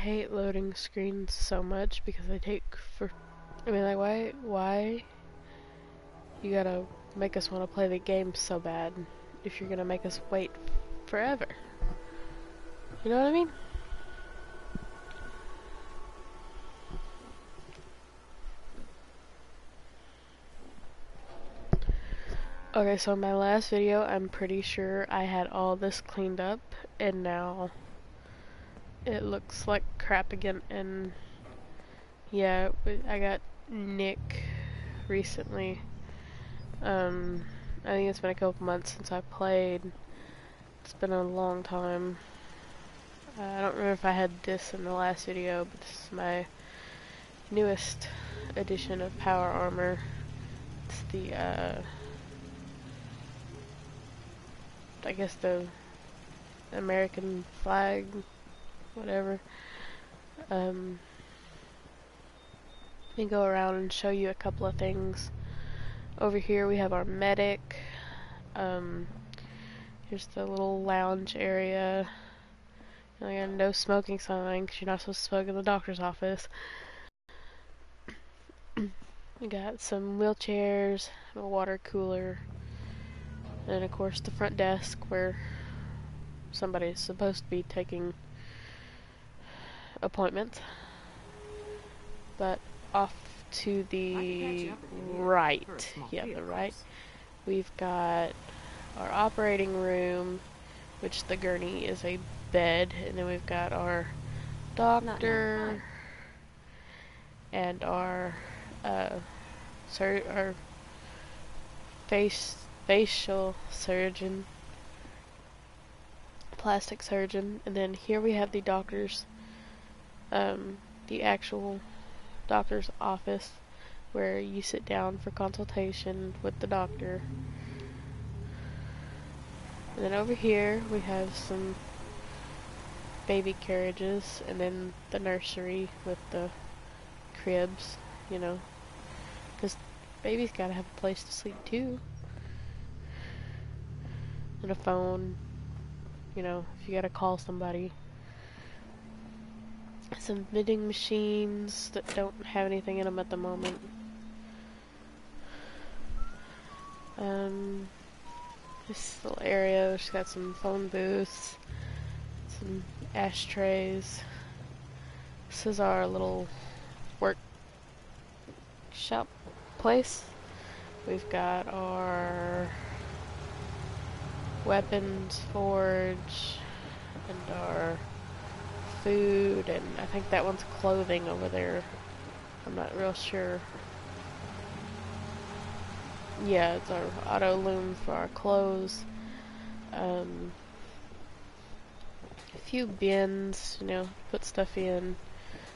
hate loading screens so much because they take for. I mean, like, why you gotta make us want to play the game so bad if you're gonna make us wait forever? You know what I mean? Okay, so in my last video, I'm pretty sure I had all this cleaned up, and now it looks like crap again. And yeah, I got Nick recently. I think it's been a couple months since I played. It's been a long time. I don't remember if I had this in the last video, but this is my newest edition of Power Armor. It's the, I guess the American flag, whatever. Let me go around and show you a couple of things. Over here we have our medic. Here's the little lounge area. And no smoking sign, because you're not supposed to smoke in the doctor's office. We got some wheelchairs, a water cooler, and of course the front desk where somebody's supposed to be taking appointments. But off to the right, yeah, the right, we've got our operating room, which the gurney is a bed, and then we've got our doctor and our facial surgeon, plastic surgeon, and then here we have the doctor's, the actual doctor's office where you sit down for consultation with the doctor. And then over here we have some baby carriages, and then the nursery with the cribs, you know, because baby's gotta have a place to sleep too. And a phone, you know, if you gotta call somebody. Some vending machines that don't have anything in them at the moment. This little area, she's got some phone booths, some ashtrays. This is our little workshop place. We've got our weapons forge and our food, and I think that one's clothing over there. I'm not real sure. Yeah, it's our auto loom for our clothes. A few bins, you know, put stuff in.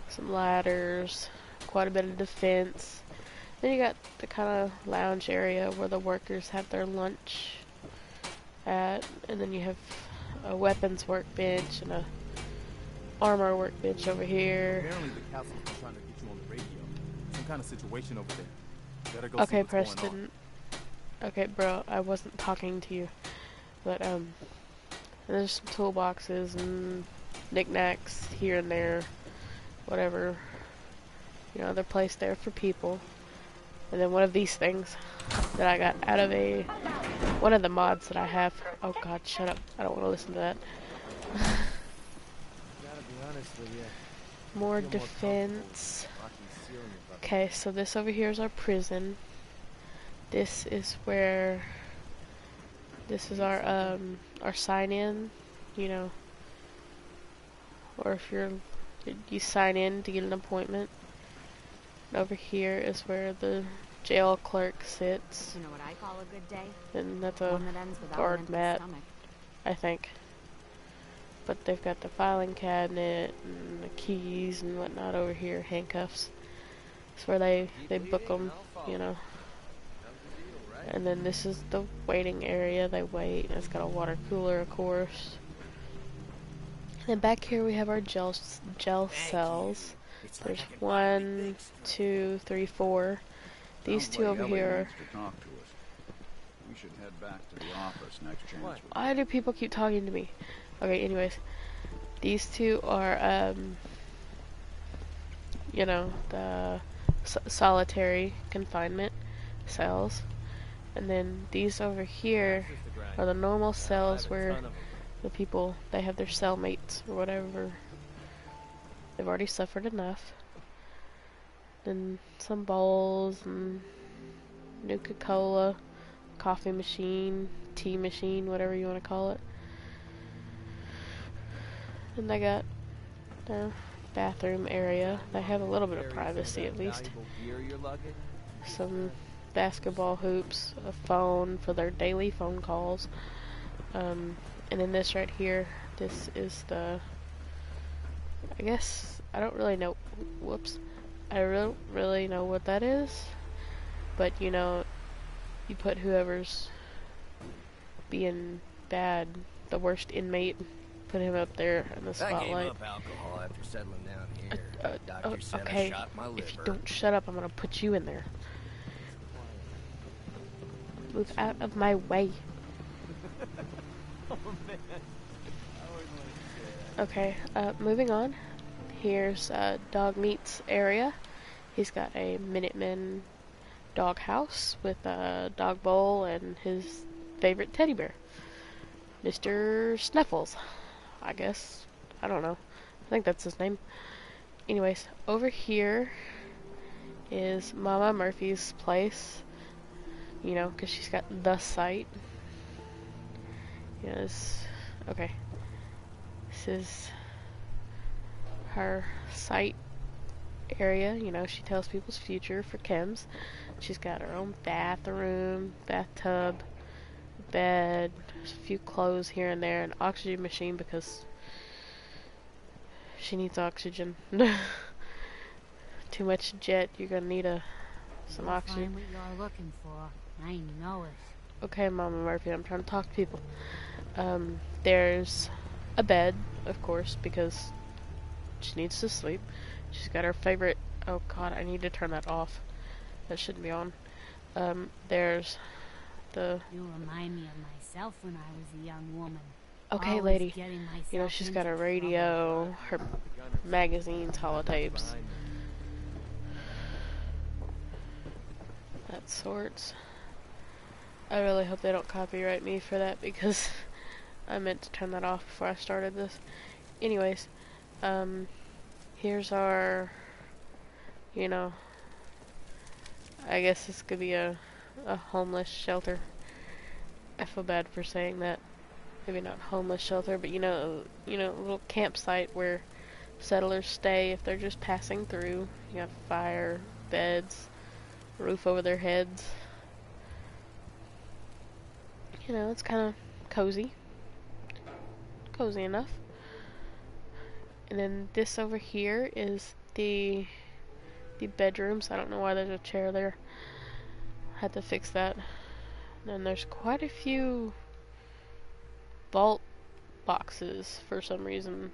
Some ladders, quite a bit of defense. Then you got the kind of lounge area where the workers have their lunch at, and then you have a weapons workbench and a armor workbench over here. Apparently the castle's trying to get you on the radio. Some kind of situation over there. Better go Okay, see what's going Preston. Okay, bro, I wasn't talking to you. But, and there's some toolboxes and knickknacks here and there. Whatever. You know, they're placed there for people. And then one of these things that I got out of one of the mods that I have. Oh god, shut up. I don't want to listen to that. More defense. Okay, so this over here is our prison. This is where, this is our sign-in, you know, or if you sign in to get an appointment. And over here is where the jail clerk sits. You know what I call a good day? And that's a guard mat, I think. But they've got the filing cabinet and the keys and whatnot over here, handcuffs. That's where they book them, you know. And then this is the waiting area. They wait. And it's got a water cooler, of course. And back here we have our gel cells. There's 1, 2, 3, 4. These two over here. We should head back to the office next chance. Why do people keep talking to me? Okay, anyways. These two are you know, the solitary confinement cells. And then these over here are the normal cells where the people, they have their cellmates or whatever. They've already suffered enough. Then some bowls and Nuka-Cola, coffee machine, tea machine, whatever you want to call it. And they got their bathroom area. They have a little bit of privacy at least. Some basketball hoops, a phone for their daily phone calls. And then this right here, this is the, I guess, I don't really know, whoops, I don't really know what that is, but you know, you put whoever's being bad, the worst inmate, put him up there in the spotlight. I gave up alcohol after settling down here. The doctor said okay, I shot my liver. if you don't shut up, I'm gonna put you in there. Move out of my way. Oh, man. Okay, moving on. Here's Dog Meat's area. He's got a Minuteman dog house with a dog bowl and his favorite teddy bear, Mr. Snuffles, I guess. I don't know. I think that's his name. Anyways, over here is Mama Murphy's place. You know, because she's got the site. Yes. Okay. This is her site area. You know, she tells people's future for chems. She's got her own bathroom, bathtub, bed, a few clothes here and there, an oxygen machine because she needs oxygen. Too much jet, you're gonna need some oxygen. Find what you're looking for. I know it. Okay, Mama Murphy, I'm trying to talk to people. There's a bed, of course, because she needs to sleep. She's got her favorite... Oh god, I need to turn that off. That shouldn't be on. There's the... You remind me of myself when I was a young woman. Okay, Always lady. getting You know, myself she's got into a radio, her magazines, holotapes. That sorts. I really hope they don't copyright me for that because I meant to turn that off before I started this. Anyways, here's our, you know, I guess this could be a homeless shelter. I feel bad for saying that. Maybe not homeless shelter, but you know, a little campsite where settlers stay if they're just passing through. You got fire, beds, roof over their heads. You know, it's kind of cozy. Cozy enough. And then this over here is the bedrooms. I don't know why there's a chair there. Had to fix that. And then there's quite a few vault boxes for some reason.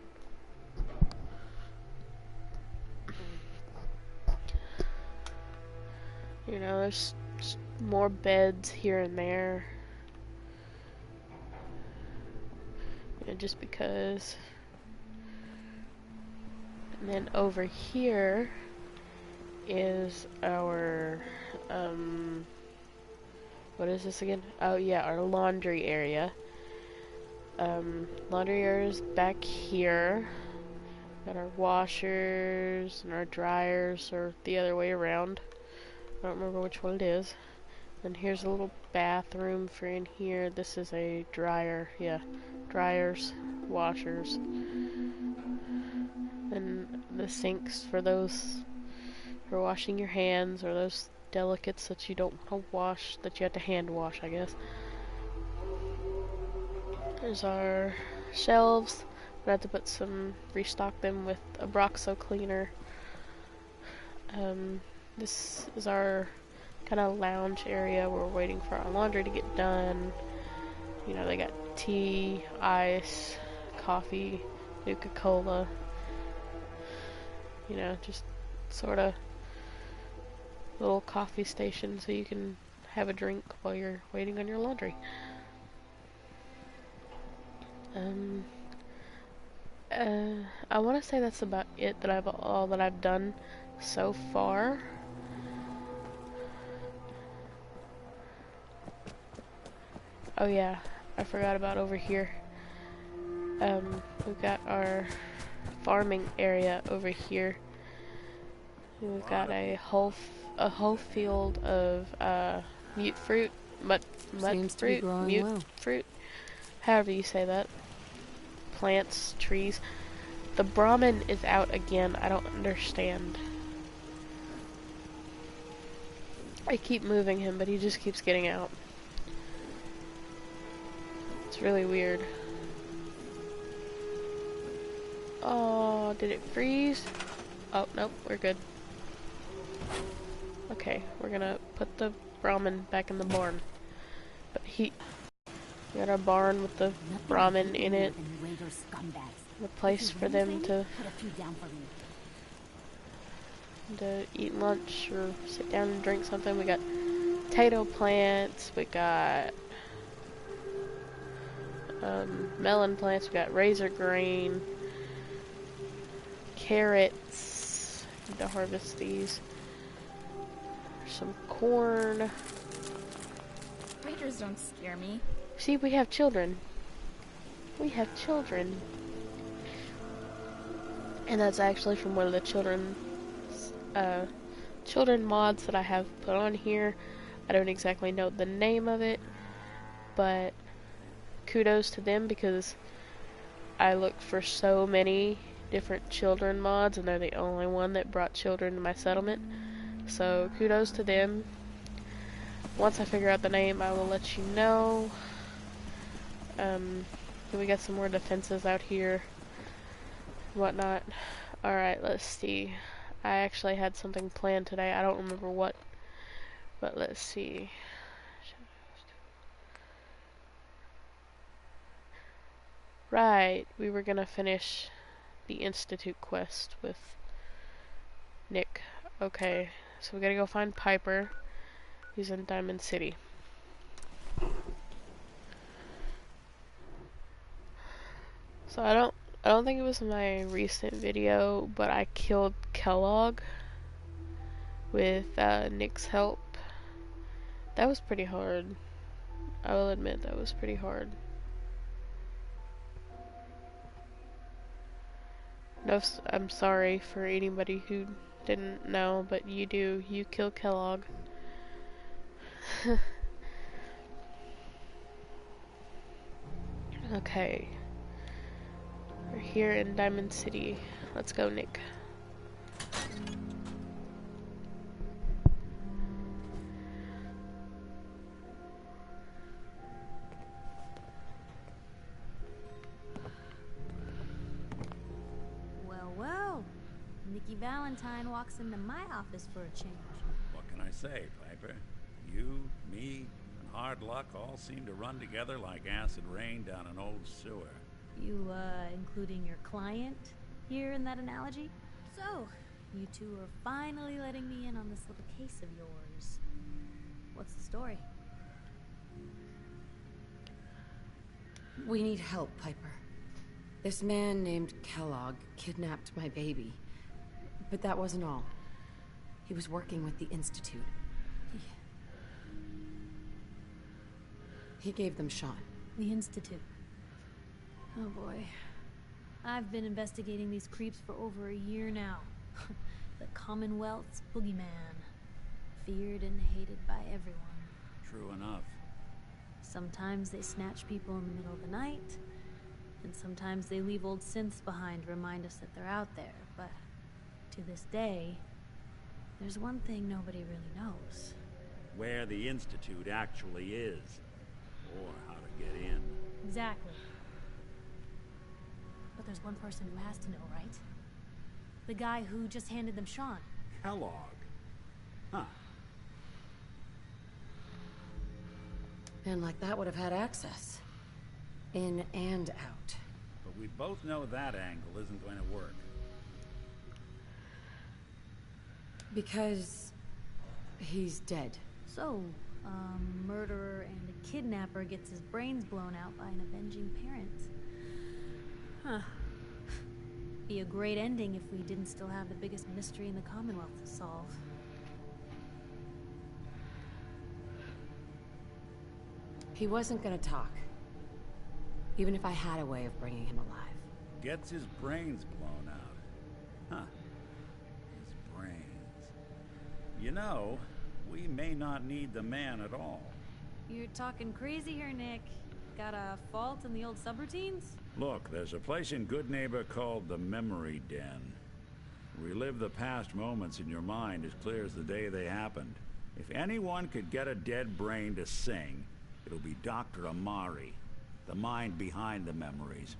You know, there's more beds here and there. You know, just because. And then over here is our, what is this again? Oh yeah, our laundry area. Laundry area is back here. Got our washers and our dryers, or the other way around. I don't remember which one it is. And here's a little bathroom for in here. This is a dryer. Yeah, dryers, washers. And the sinks for those for washing your hands, or those delicates that you don't want to wash, that you have to hand wash, I guess. There's our shelves. I have to put restock them with a Broxo cleaner. This is our kind of lounge area. We're waiting for our laundry to get done. You know, they got tea, ice, coffee, Nuka-Cola. You know, just sort of little coffee station so you can have a drink while you're waiting on your laundry. I want to say that's about it, all that I've done so far. Oh yeah, I forgot about over here. We've got our farming area over here. We've got a whole field of mute fruit, mut fruit, however you say that. Plants, trees. The Brahmin is out again. I don't understand. I keep moving him, but he just keeps getting out. It's really weird. Oh, did it freeze? Oh, nope, we're good. Okay, we're gonna put the Brahmin back in the barn. But we got our barn with the Brahmin in it. The place for them to eat lunch or sit down and drink something. We got potato plants, we got melon plants, we got razor grain, carrots. Need to harvest these. Some corn. Raiders don't scare me. See, we have children. We have children. And that's actually from one of the children mods that I have put on here. I don't exactly know the name of it, but kudos to them because I looked for so many different children mods and they're the only one that brought children to my settlement. So kudos to them. Once I figure out the name, I will let you know. We got some more defenses out here, whatnot. Alright, let's see. I actually had something planned today. I don't remember what, but let's see. Right, we were gonna finish the Institute quest with Nick. Okay, so we gotta go find Piper. He's in Diamond City. So I don't think it was in my recent video, but I killed Kellogg with Nick's help. That was pretty hard. I will admit that was pretty hard. No, I'm sorry for anybody who didn't know, but you do. You kill Kellogg. Okay. We're here in Diamond City. Let's go, Nick. Well. Nikki Valentine walks into my office for a change. What can I say, Piper? You, me, and hard luck all seem to run together like acid rain down an old sewer. You, including your client here in that analogy? So, you two are finally letting me in on this little case of yours. What's the story? We need help, Piper. This man named Kellogg kidnapped my baby. But that wasn't all. He was working with the Institute. He gave them Sean. The Institute. Oh boy. I've been investigating these creeps for over a year now. The Commonwealth's boogeyman. Feared and hated by everyone. True enough. Sometimes they snatch people in the middle of the night, and sometimes they leave old synths behind to remind us that they're out there, but to this day, there's one thing nobody really knows. Where the Institute actually is. Or how to get in. Exactly. But there's one person who has to know, right? The guy who just handed them Sean. Kellogg. Huh. Man like that would have had access. In and out. But we both know that angle isn't going to work. Because he's dead. So, a murderer and a kidnapper gets his brains blown out by an avenging parent. Huh. Be a great ending if we didn't still have the biggest mystery in the Commonwealth to solve. He wasn't gonna talk. Even if I had a way of bringing him alive. Gets his brains blown out. Huh. His brains. You know, we may not need the man at all. You're talking crazy here, Nick. Got a fault in the old subroutines? Look, there's a place in Good Neighbor called the Memory Den. Relive the past moments in your mind as clear as the day they happened. If anyone could get a dead brain to sing, it'll be Dr. Amari, the mind behind the memories.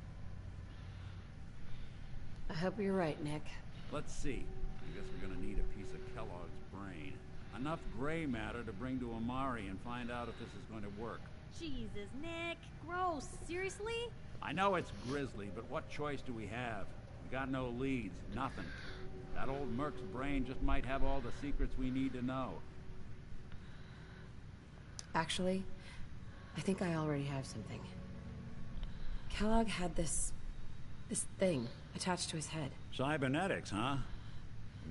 I hope you're right, Nick. Let's see. I guess we're gonna need a piece of Kellogg's brain. Enough gray matter to bring to Amari and find out if this is going to work. Jesus, Nick. Gross. Seriously? I know it's grisly, but what choice do we have? We got no leads, nothing. That old Merc's brain just might have all the secrets we need to know. Actually, I think I already have something. Kellogg had this thing attached to his head. Cybernetics, huh?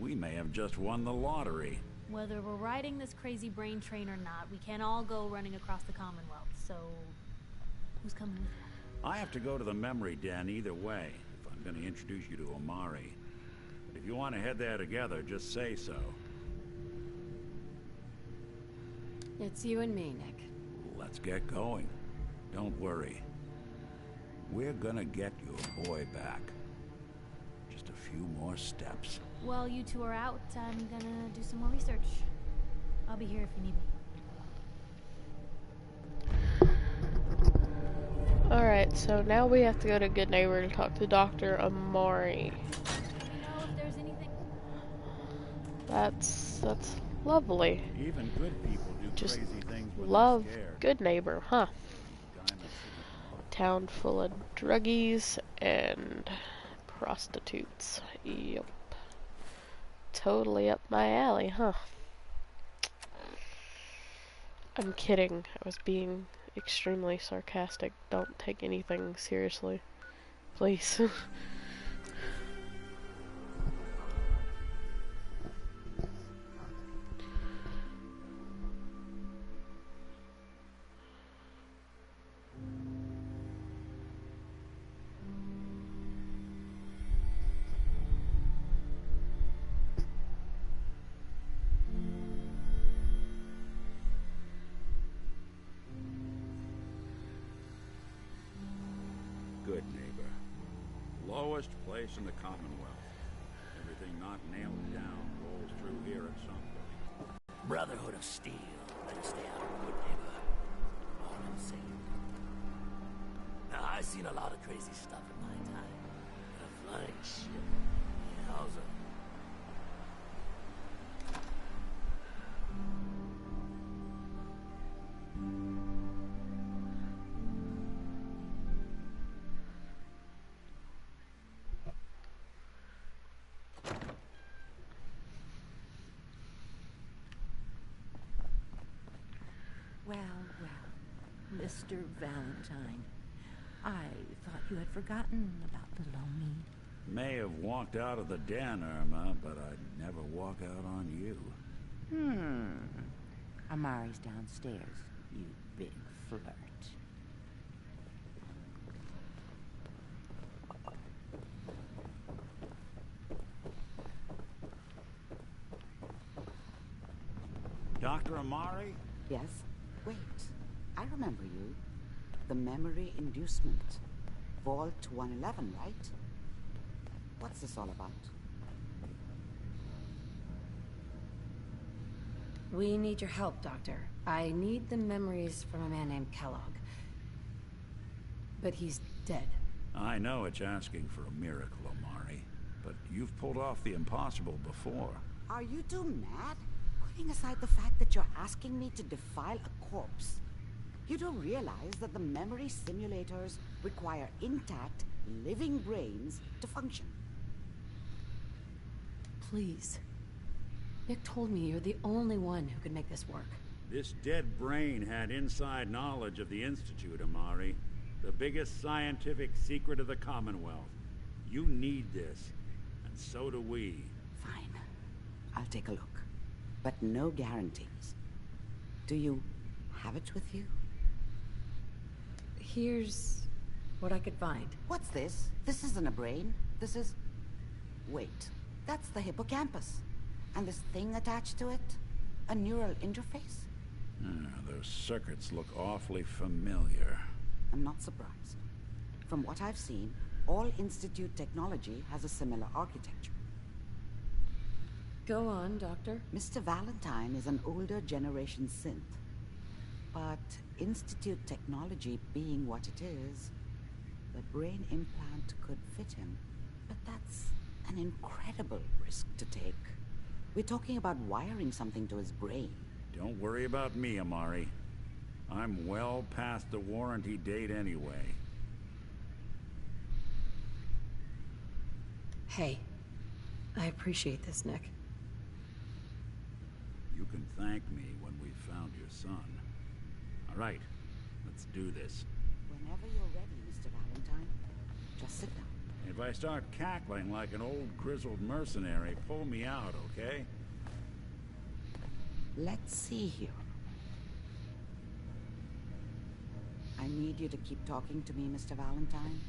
We may have just won the lottery. Whether we're riding this crazy brain train or not, we can't all go running across the Commonwealth, so... who's coming with us? I have to go to the Memory Den either way, if I'm going to introduce you to Amari. But if you want to head there together, just say so. It's you and me, Nick. Let's get going. Don't worry. We're gonna get your boy back. Just a few more steps. While you two are out, I'm gonna do some more research. I'll be here if you need me. Alright, so now we have to go to Good Neighbor to talk to Dr. Amari. Do you know if there's anything... That's lovely. Even good people do Just crazy things when love they're scared. Good Neighbor, huh? Town full of druggies and prostitutes. Yup. Totally up my alley, huh? I'm kidding. I was being extremely sarcastic. Don't take anything seriously. Please. Good Neighbor. Lowest place in the Commonwealth. Everything not nailed down rolls through here at some point. Brotherhood of Steel. Better stay out of Good Neighbor. All I'm saying. Now, I've seen a lot of crazy stuff in my time. A flying ship. Yowza. Well, Mr. Valentine. I thought you had forgotten about little old me. May have walked out of the den, Irma, but I'd never walk out on you. Amari's downstairs, you big flirt. Dr. Amari? Yes? Wait, I remember you. The memory inducement. Vault 111, right? What's this all about? We need your help, Doctor. I need the memories from a man named Kellogg. But he's dead. I know it's asking for a miracle, Amari, but you've pulled off the impossible before. Are you two mad? Putting aside the fact that you're asking me to defile a corpse, you do realize that the memory simulators require intact, living brains to function. Please. Nick told me you're the only one who could make this work. This dead brain had inside knowledge of the Institute, Amari. The biggest scientific secret of the Commonwealth. You need this, and so do we. Fine. I'll take a look. But no guarantees. Do you have it with you? Here's what I could find. What's this? This isn't a brain. This is... Wait. That's the hippocampus. And this thing attached to it? A neural interface? Those circuits look awfully familiar. I'm not surprised. From what I've seen, all Institute technology has a similar architecture. Go on, Doctor. Mr. Valentine is an older generation synth. But Institute technology being what it is, the brain implant could fit him. But that's an incredible risk to take. We're talking about wiring something to his brain. Don't worry about me, Amari. I'm well past the warranty date anyway. Hey, I appreciate this, Nick. You can thank me when we've found your son. All right, let's do this. Whenever you're ready, Mr. Valentine, just sit down. If I start cackling like an old grizzled mercenary, pull me out, okay? Let's see here. I need you to keep talking to me, Mr. Valentine.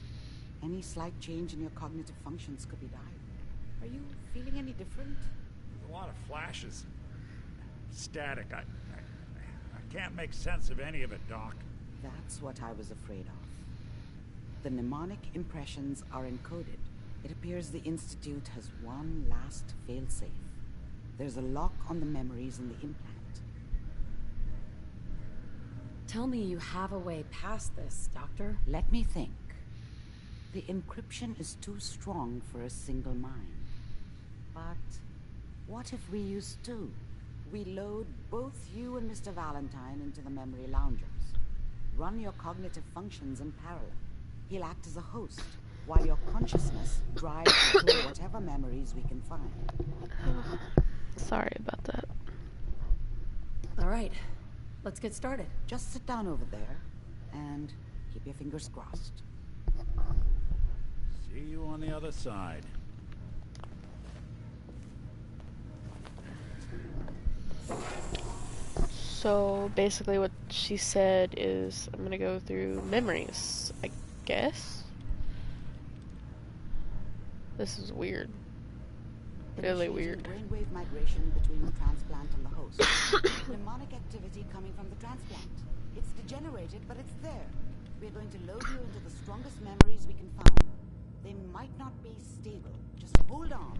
Any slight change in your cognitive functions could be dire. Are you feeling any different? There's a lot of flashes. Static. I can't make sense of any of it, Doc. That's what I was afraid of. The mnemonic impressions are encoded. It appears the Institute has one last failsafe. There's a lock on the memories in the implant. Tell me you have a way past this, Doctor. Let me think. The encryption is too strong for a single mind. But what if we use two? We load both you and Mr. Valentine into the memory loungers. Run your cognitive functions in parallel. He'll act as a host, while your consciousness drives you through whatever memories we can find. Sorry about that. All right, let's get started. Just sit down over there, and keep your fingers crossed. See you on the other side. So basically what she said is I'm gonna go through memories, I guess. This is weird. Really weird. Brainwave migration between the transplant and the host. Mnemonic activity coming from the transplant. It's degenerated, but it's there. We're going to load you into the strongest memories we can find. They might not be stable. Just hold on.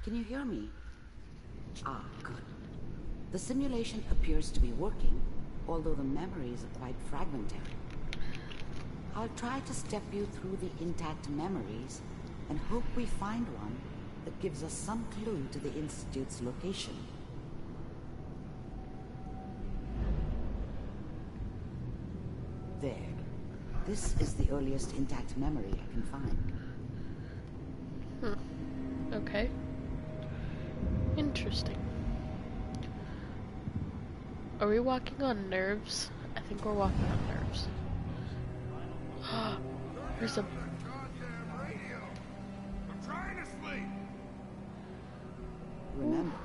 Can you hear me? Ah, good. The simulation appears to be working, although the memories are quite fragmentary. I'll try to step you through the intact memories and hope we find one that gives us some clue to the Institute's location. There. This is the earliest intact memory I can find. Okay. Interesting. Are we walking on nerves? I think we're walking on nerves. There's a... I'm trying to sleep. Remember,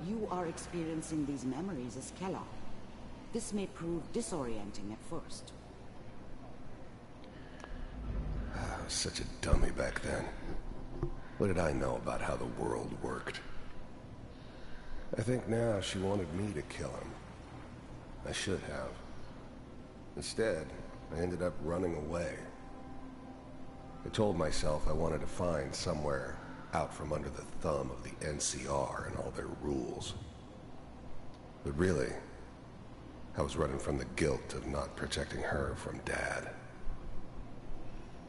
you are experiencing these memories as Kellogg. This may prove disorienting at first. I was such a dummy back then. What did I know about how the world worked? I think now she wanted me to kill him. I should have. Instead, I ended up running away. I told myself I wanted to find somewhere out from under the thumb of the NCR and all their rules. But really, I was running from the guilt of not protecting her from Dad.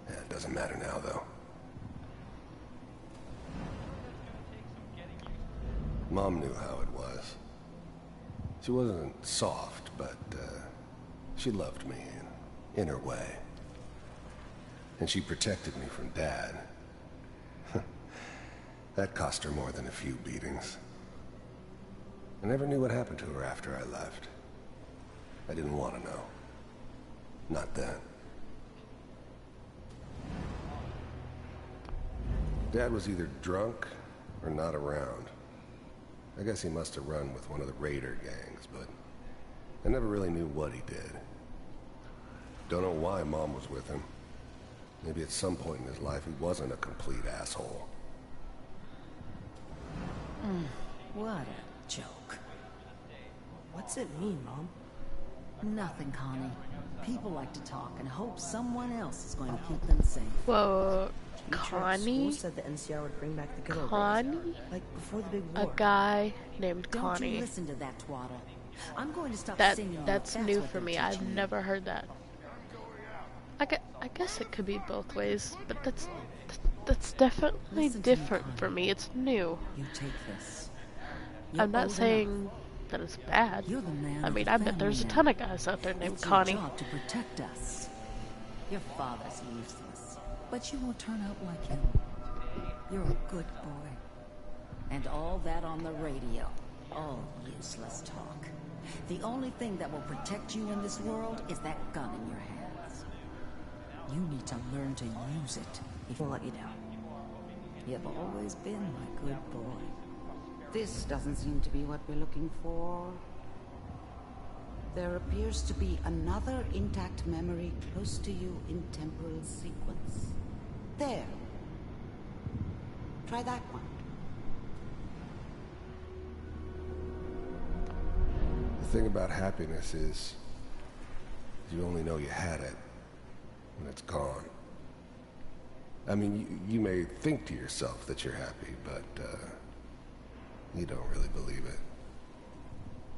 It doesn't matter now, though. Mom knew how it was. She wasn't soft, but she loved me in her way. And she protected me from Dad. That cost her more than a few beatings. I never knew what happened to her after I left. I didn't want to know. Not then. Dad was either drunk or not around. I guess he must have run with one of the raider gangs, but I never really knew what he did. Don't know why Mom was with him. Maybe at some point in his life he wasn't a complete asshole. What a joke. What's it mean, Mom? Nothing, Connie. People like to talk and hope someone else is going to keep them safe. Whoa, Connie? Said the NCR would bring back the good old Connie? days, like before the big war. A guy named Don't Connie. you listen to that twaddle. I'm going to stop singing. That's new what for they're me. I've teaching you. never heard that. I guess it could be both ways, but that's definitely Listen to me, different Connie. for me. It's new. You take this. You're I'm not old saying enough. that it's bad. You're the man I of mean, the I bet family there's a now. ton of guys out there named It's Connie. your job to protect us. Your father's useless, but you will turn out like him. You're a good boy. And all that on the radio. All useless talk. The only thing that will protect you in this world is that gun in your hands. You need to learn to use it if We'll let you down. you've always been my good boy. This doesn't seem to be what we're looking for. There appears to be another intact memory close to you in temporal sequence. There. Try that one. The thing about happiness is you only know you had it when it's gone. I mean, you may think to yourself that you're happy, but you don't really believe it.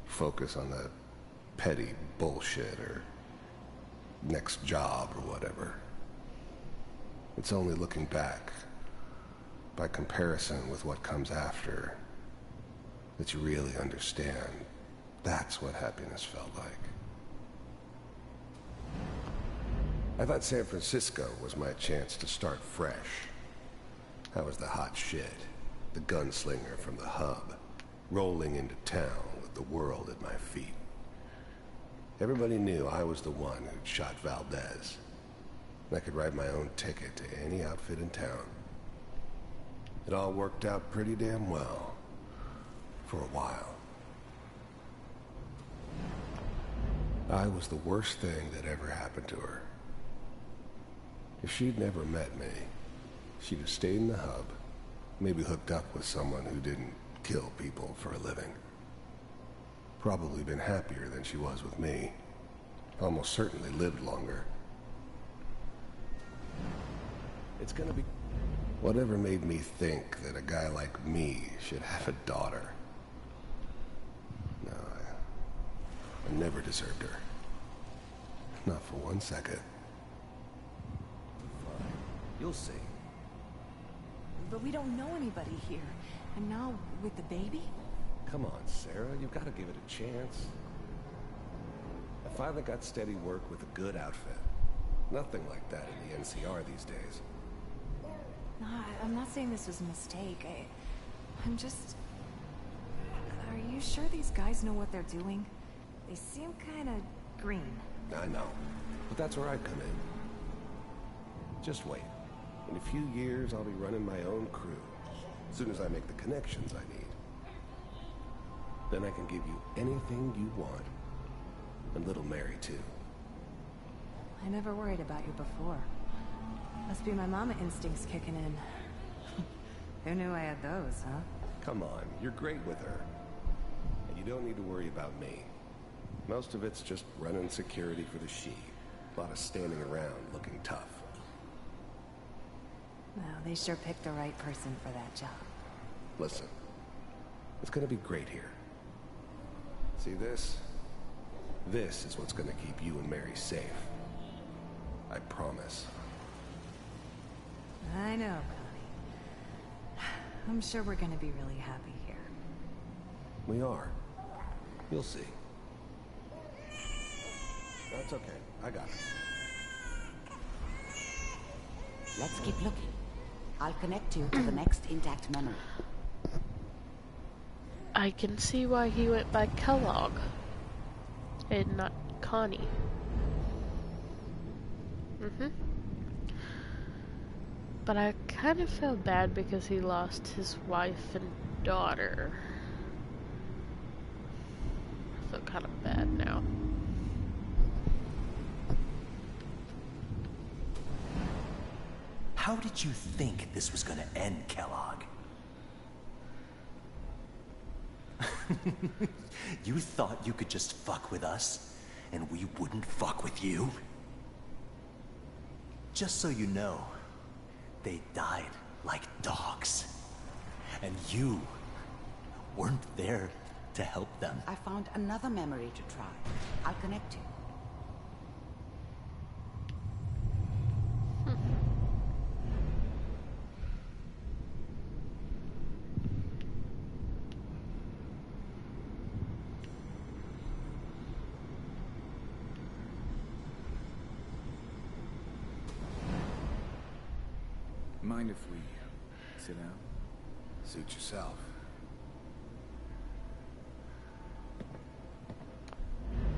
Focus on that petty bullshit or next job or whatever. It's only looking back, by comparison with what comes after, that you really understand. That's what happiness felt like. I thought San Francisco was my chance to start fresh. I was the hot shit, the gunslinger from the hub, rolling into town with the world at my feet. Everybody knew I was the one who'd shot Valdez. And I could write my own ticket to any outfit in town. It all worked out pretty damn well. For a while. I was the worst thing that ever happened to her. If she'd never met me, she'd have stayed in the hub, maybe hooked up with someone who didn't kill people for a living. Probably been happier than she was with me. Almost certainly lived longer. It's gonna be... Whatever made me think that a guy like me should have a daughter? No, I never deserved her. Not for 1 second. Fine. You'll see. But we don't know anybody here. And now, with the baby? Come on, Sarah, you've got to give it a chance. I finally got steady work with a good outfit. Nothing like that in the NCR these days. No, I'm not saying this was a mistake. I'm just... Are you sure these guys know what they're doing? They seem kind of green. I know, but that's where I come in. Just wait. In a few years, I'll be running my own crew. As soon as I make the connections I need. Then I can give you anything you want. And little Mary, too. I never worried about you before. Must be my mama instincts kicking in. Who knew I had those, huh? Come on, you're great with her. And you don't need to worry about me. Most of it's just running security for the she. A lot of standing around looking tough. Well, they sure picked the right person for that job. Listen, it's gonna be great here. See this? This is what's gonna keep you and Mary safe. I promise. I know, Connie. I'm sure we're gonna be really happy here. We are. You'll see. That's okay. I got it. Let's keep looking. I'll connect you to the next intact memory. I can see why he went by Kellogg and not Connie. But I kind of felt bad because he lost his wife and daughter. I feel kind of bad now. How did you think this was gonna end, Kellogg? You thought you could just fuck with us, and we wouldn't fuck with you? Just so you know, they died like dogs. And you weren't there to help them. I found another memory to try. I'll connect you. Mind if we sit down? Suit yourself.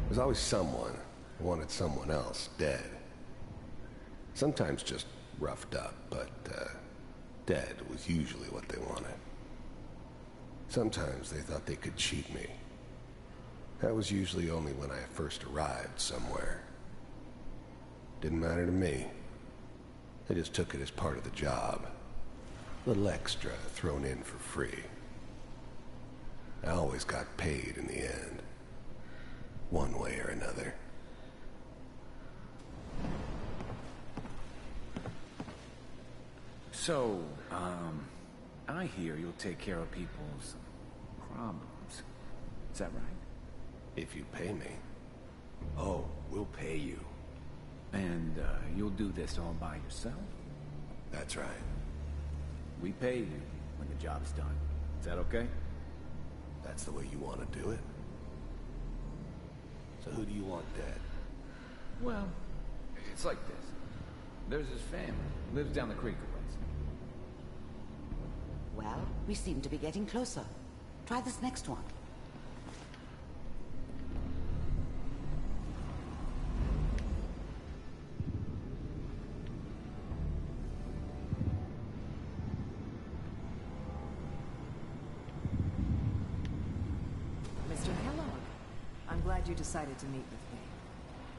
There's always someone who wanted someone else dead. Sometimes just roughed up, but dead was usually what they wanted. Sometimes they thought they could cheat me. That was usually only when I first arrived somewhere. Didn't matter to me. They just took it as part of the job. A little extra thrown in for free. I always got paid in the end. One way or another. So, I hear you'll take care of people's problems. Is that right? If you pay me. Oh, we'll pay you. And, you'll do this all by yourself? That's right. We pay you when the job's done. Is that okay? That's the way you want to do it? So who do you want dead? Well, it's like this. There's his family. Lives down the creek a ways. Well, we seem to be getting closer. Try this next one. Mr. Kellogg, I'm glad you decided to meet with me.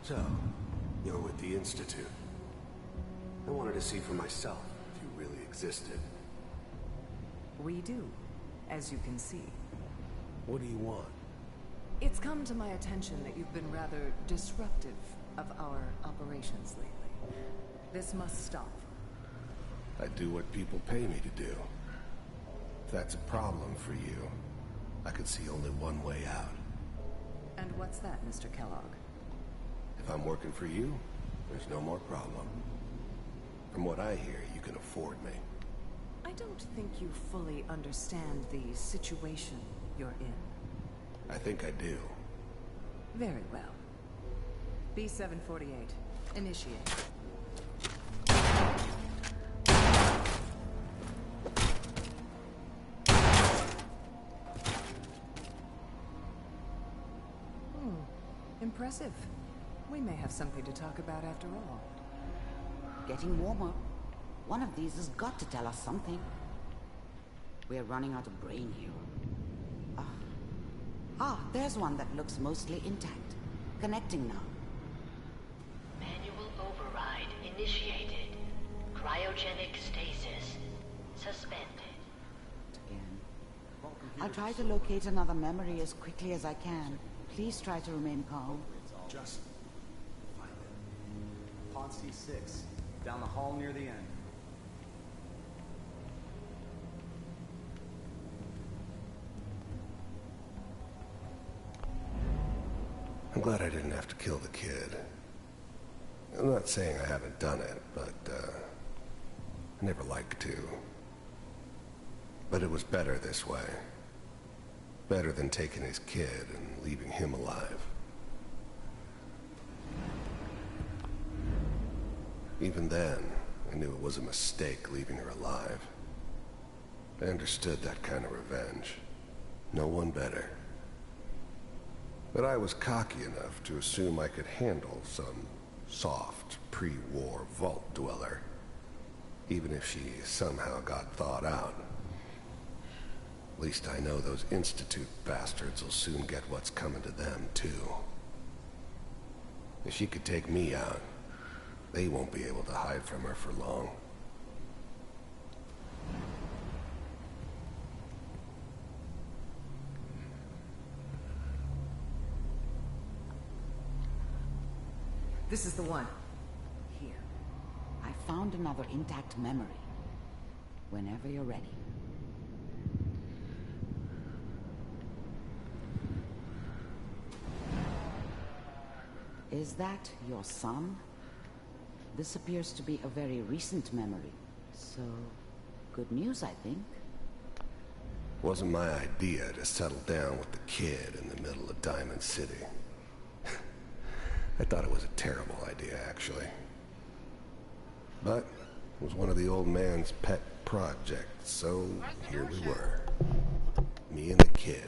So, you're with the Institute. I wanted to see for myself if you really existed. We do, as you can see. What do you want? It's come to my attention that you've been rather disruptive of our operations lately. This must stop. I do what people pay me to do. If that's a problem for you, I could see only one way out. And what's that, Mr. Kellogg? If I'm working for you, there's no more problem. From what I hear, you can afford me. I don't think you fully understand the situation you're in. I think I do. Very well. B-748, initiate. Impressive. We may have something to talk about after all. Getting warmer. One of these has got to tell us something. We're running out of brain here. There's one that looks mostly intact. Connecting now. Manual override initiated. Cryogenic stasis suspended. Again. I'll try to locate another memory as quickly as I can. Please try to remain calm. Just Pod C6, down the hall near the end. I'm glad I didn't have to kill the kid. I'm not saying I haven't done it, but, I never liked to. But it was better this way. Better than taking his kid and leaving him alive. Even then, I knew it was a mistake leaving her alive. I understood that kind of revenge. No one better. But I was cocky enough to assume I could handle some soft, pre-war vault dweller, even if she somehow got thawed out. At least I know those Institute bastards will soon get what's coming to them, too. If she could take me out, they won't be able to hide from her for long. This is the one. Here. I found another intact memory. Whenever you're ready. Is that your son? This appears to be a very recent memory. So, good news, I think. Wasn't my idea to settle down with the kid in the middle of Diamond City. I thought it was a terrible idea, actually. But it was one of the old man's pet projects, so here we were. Me and the kid.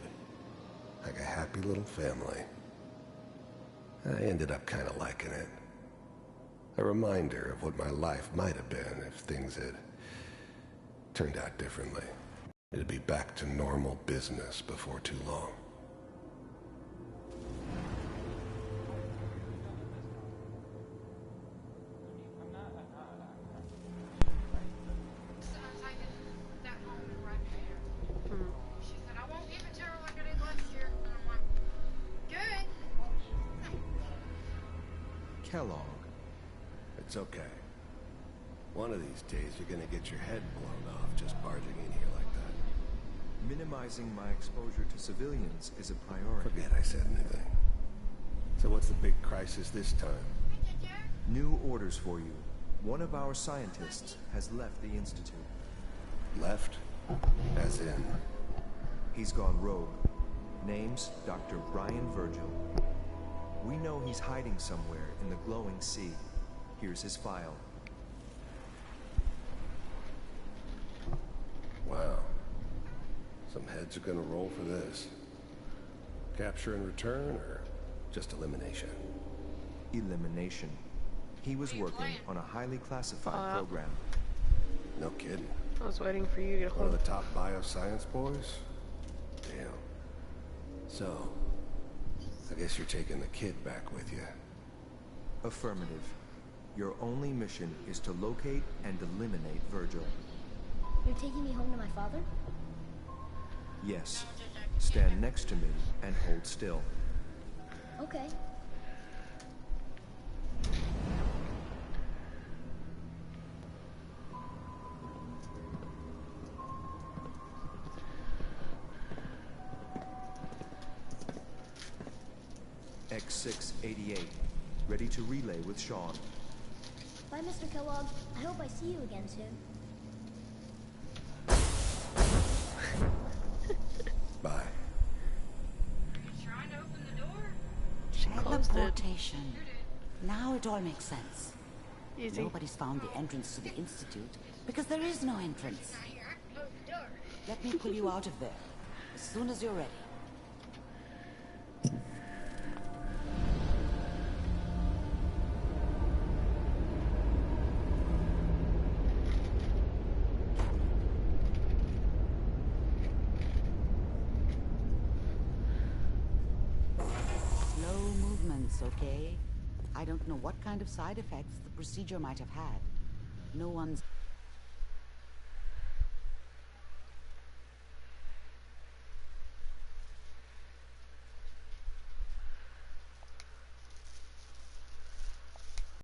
Like a happy little family. I ended up kind of liking it. A reminder of what my life might have been if things had turned out differently. It'd be back to normal business before too long. Kellogg. It's okay. One of these days you're gonna get your head blown off just barging in here like that. Minimizing my exposure to civilians is a priority. Forget I said anything. So what's the big crisis this time? New orders for you. One of our scientists has left the Institute. Left? As in? He's gone rogue. Name's Dr. Brian Virgil. We know he's hiding somewhere in the glowing sea. Here's his file. Wow. Some heads are gonna roll for this. Capture and return, or just elimination? Elimination. He was working on a highly classified program. No kidding. I was waiting for you to get One hold of the top bioscience boys? Damn. So, I guess you're taking the kid back with you. Affirmative. Your only mission is to locate and eliminate Virgil. You're taking me home to my father? Yes. Stand next to me and hold still. Okay. X688. Ready to relay with Sean. Bye, Mr. Kellogg. I hope I see you again soon. Bye. Are you trying to open the door? Teleportation. Now it all makes sense. Easy. Nobody's found the entrance to the Institute because there is no entrance. Let me pull you out of there as soon as you're ready. Slow movements, okay? I don't know what kind of side effects the procedure might have had. No one's